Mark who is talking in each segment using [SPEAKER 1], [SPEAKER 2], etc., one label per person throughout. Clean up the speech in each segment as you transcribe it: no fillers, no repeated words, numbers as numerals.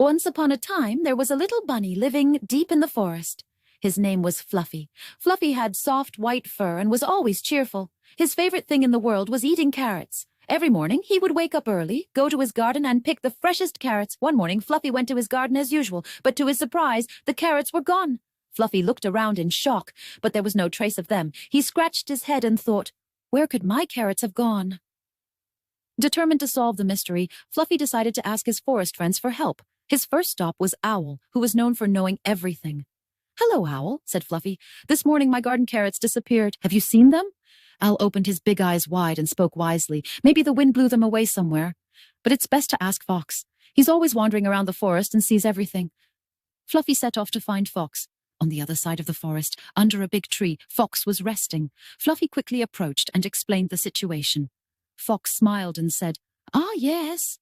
[SPEAKER 1] Once upon a time, there was a little bunny living deep in the forest. His name was Fluffy. Fluffy had soft white fur and was always cheerful. His favorite thing in the world was eating carrots. Every morning, he would wake up early, go to his garden, and pick the freshest carrots. One morning, Fluffy went to his garden as usual, but to his surprise, the carrots were gone. Fluffy looked around in shock, but there was no trace of them. He scratched his head and thought, "Where could my carrots have gone?" Determined to solve the mystery, Fluffy decided to ask his forest friends for help. His first stop was Owl, who was known for knowing everything. "Hello, Owl," said Fluffy. "This morning my garden carrots disappeared. Have you seen them?" Owl opened his big eyes wide and spoke wisely. "Maybe the wind blew them away somewhere. But it's best to ask Fox. He's always wandering around the forest and sees everything." Fluffy set off to find Fox. On the other side of the forest, under a big tree, Fox was resting. Fluffy quickly approached and explained the situation. Fox smiled and said, "Ah, yes.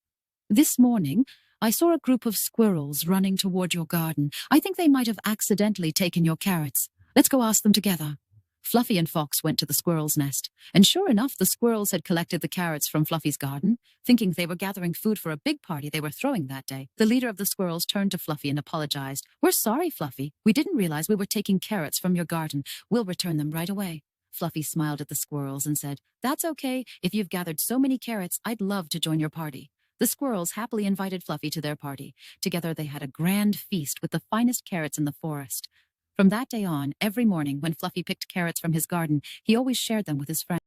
[SPEAKER 1] This morning, I saw a group of squirrels running toward your garden. I think they might have accidentally taken your carrots. Let's go ask them together." Fluffy and Fox went to the squirrel's nest, and sure enough, the squirrels had collected the carrots from Fluffy's garden, thinking they were gathering food for a big party they were throwing that day. The leader of the squirrels turned to Fluffy and apologized. "We're sorry, Fluffy. We didn't realize we were taking carrots from your garden. We'll return them right away." Fluffy smiled at the squirrels and said, "That's okay. If you've gathered so many carrots, I'd love to join your party." The squirrels happily invited Fluffy to their party. Together they had a grand feast with the finest carrots in the forest. From that day on, every morning when Fluffy picked carrots from his garden, he always shared them with his friends.